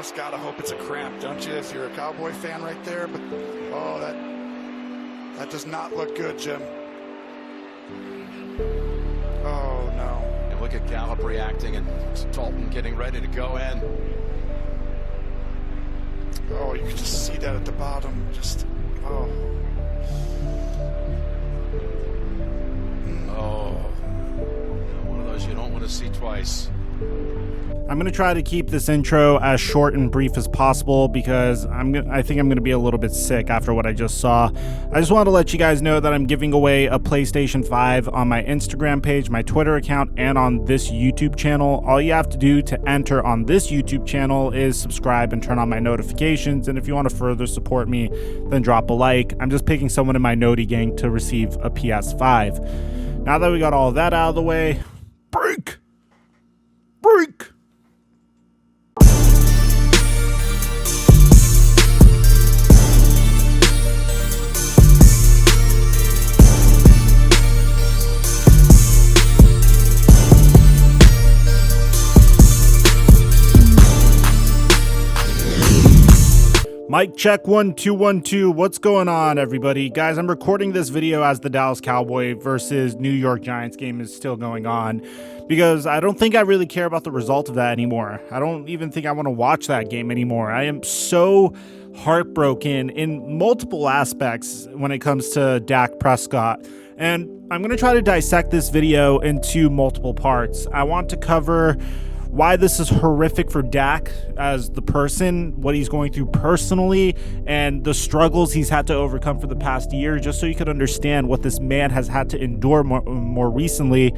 almost gotta hope it's a cramp, don't you, if you're a Cowboy fan right there? But oh, that does not look good, Jim. Oh no. And look at Gallup reacting and Dalton getting ready to go in. Oh, you can just see that at the bottom. Just oh. Oh. One of those you don't want to see twice. I'm going to try to keep this intro as short and brief as possible because I think I'm going to be a little bit sick after what I just saw. I just wanted to let you guys know that I'm giving away a PlayStation 5 on my Instagram page, my Twitter account, and on this YouTube channel. All you have to do to enter on this YouTube channel is subscribe and turn on my notifications. And if you want to further support me, then drop a like. I'm just picking someone in my Noti gang to receive a PS5. Now that we got all of that out of the way, break! Mic check 1 2 1 2. What's going on, everybody? Guys, I'm recording this video as the Dallas Cowboy versus New York Giants game is still going on because I don't think I really care about the result of that anymore. I don't even think I want to watch that game anymore. I am so heartbroken in multiple aspects when it comes to Dak Prescott. And I'm going to try to dissect this video into multiple parts. I want to cover why this is horrific for Dak as the person, what he's going through personally, and the struggles he's had to overcome for the past year, just so you could understand what this man has had to endure more recently.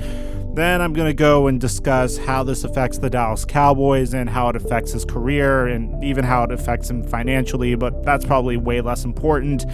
Then I'm going to go and discuss how this affects the Dallas Cowboys and how it affects his career and even how it affects him financially, but that's probably way less important.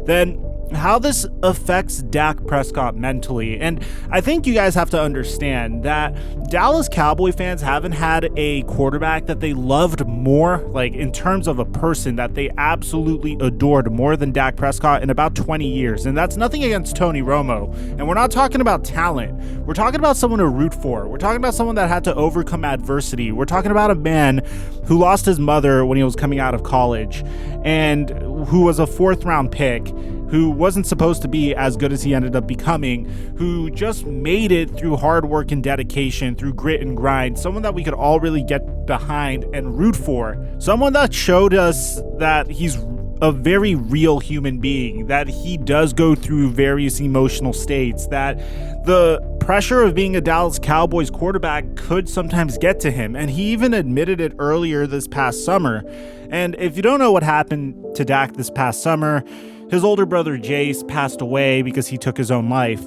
Then how this affects Dak Prescott mentally. And I think you guys have to understand that Dallas Cowboy fans haven't had a quarterback that they loved more, like in terms of a person that they absolutely adored more than Dak Prescott in about 20 years. And that's nothing against Tony Romo. And we're not talking about talent. We're talking about someone to root for. We're talking about someone that had to overcome adversity. We're talking about a man who lost his mother when he was coming out of college and who was a 4th round pick, who wasn't supposed to be as good as he ended up becoming, who just made it through hard work and dedication, through grit and grind, someone that we could all really get behind and root for, someone that showed us that he's a very real human being, that he does go through various emotional states, that the pressure of being a Dallas Cowboys quarterback could sometimes get to him, and he even admitted it earlier this past summer. And if you don't know what happened to Dak this past summer, his older brother Jace passed away because he took his own life.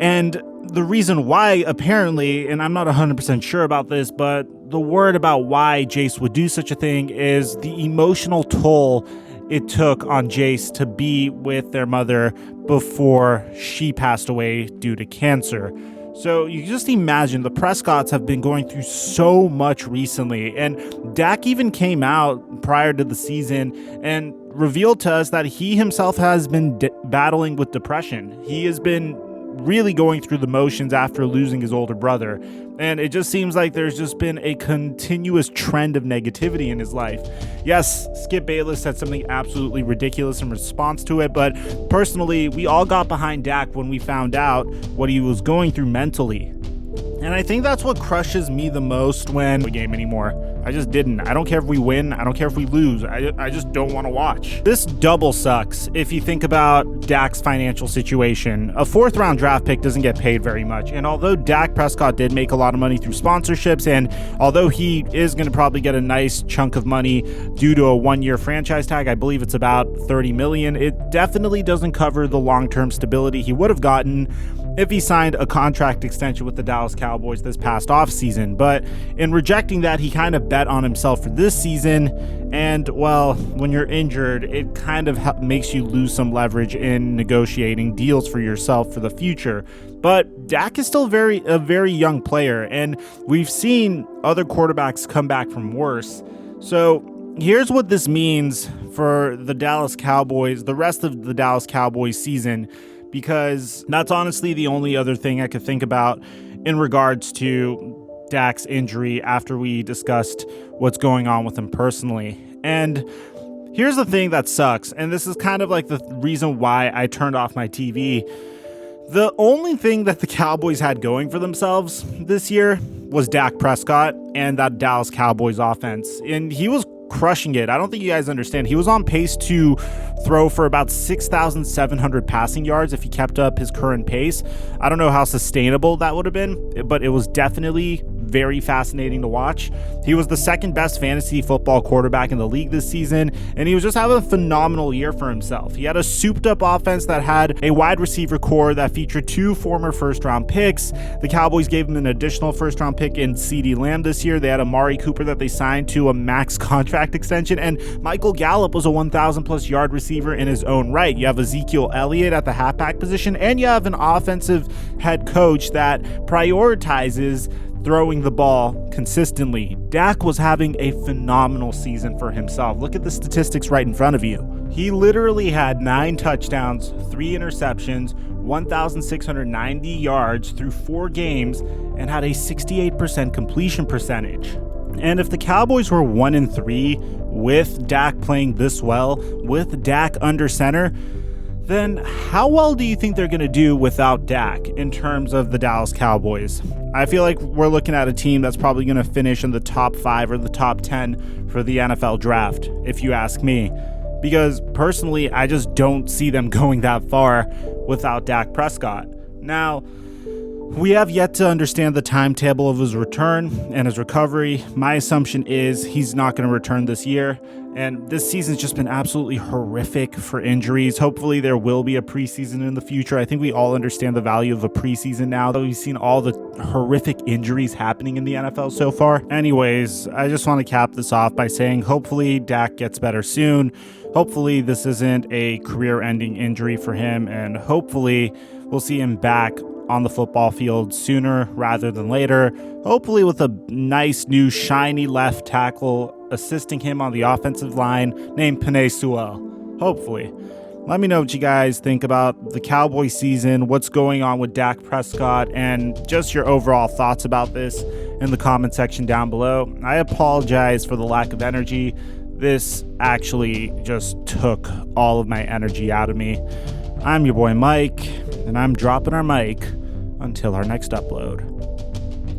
And the reason why, apparently, and I'm not 100% sure about this, but the word about why Jace would do such a thing is the emotional toll it took on Jace to be with their mother before she passed away due to cancer. So you just imagine the Prescotts have been going through so much recently, and Dak even came out prior to the season and revealed to us that he himself has been battling with depression. He has been really going through the motions after losing his older brother, and it just seems like there's just been a continuous trend of negativity in his life. Yes, Skip Bayless said something absolutely ridiculous in response to it, but personally, we all got behind Dak when we found out what he was going through mentally. And I think that's what crushes me the most when the game anymore. I just didn't. I don't care if we win. I don't care if we lose. I just don't want to watch. This double sucks if you think about Dak's financial situation. A 4th round draft pick doesn't get paid very much. And although Dak Prescott did make a lot of money through sponsorships, and although he is going to probably get a nice chunk of money due to a 1-year franchise tag, I believe it's about $30 million, it definitely doesn't cover the long-term stability he would have gotten if he signed a contract extension with the Dallas Cowboys this past offseason. But in rejecting that, he kind of bet on himself for this season. And, well, when you're injured, it kind of makes you lose some leverage in negotiating deals for yourself for the future. But Dak is still a very young player, and we've seen other quarterbacks come back from worse. So here's what this means for the Dallas Cowboys, the rest of the Dallas Cowboys season, because that's honestly the only other thing I could think about in regards to Dak's injury after we discussed what's going on with him personally. And here's the thing that sucks, and this is kind of like the reason why I turned off my TV. The only thing that the Cowboys had going for themselves this year was Dak Prescott and that Dallas Cowboys offense. And he was crushing it. I don't think you guys understand. He was on pace to throw for about 6,700 passing yards if he kept up his current pace. I don't know how sustainable that would have been, but it was definitely very fascinating to watch. He was the second best fantasy football quarterback in the league this season, and he was just having a phenomenal year for himself. He had a souped up offense that had a wide receiver core that featured 2 former first round picks. The Cowboys gave him an additional first round pick in CeeDee Lamb this year. They had Amari Cooper that they signed to a max contract extension, and Michael Gallup was a 1,000 plus yard receiver in his own right. You have Ezekiel Elliott at the halfback position, and you have an offensive head coach that prioritizes throwing the ball consistently. Dak was having a phenomenal season for himself. Look at the statistics right in front of you. He literally had 9 touchdowns, 3 interceptions, 1,690 yards through 4 games, and had a 68% completion percentage. And if the Cowboys were 1-3 with Dak playing this well, with Dak under center, then how well do you think they're going to do without Dak in terms of the Dallas Cowboys? I feel like we're looking at a team that's probably going to finish in the top 5 or the top 10 for the NFL draft, if you ask me. Because personally, I just don't see them going that far without Dak Prescott. Now, we have yet to understand the timetable of his return and his recovery. My assumption is he's not going to return this year. And this season's just been absolutely horrific for injuries. Hopefully there will be a preseason in the future. I think we all understand the value of a preseason now that we've seen all the horrific injuries happening in the NFL so far. Anyways, I just want to cap this off by saying hopefully Dak gets better soon. Hopefully this isn't a career-ending injury for him, and hopefully we'll see him back on the football field sooner rather than later, hopefully with a nice new shiny left tackle assisting him on the offensive line named Penei Sewell. Hopefully. Let me know what you guys think about the Cowboy season, what's going on with Dak Prescott, and just your overall thoughts about this in the comment section down below. I apologize for the lack of energy. This actually just took all of my energy out of me. I'm your boy Mike, and I'm dropping our mic until our next upload.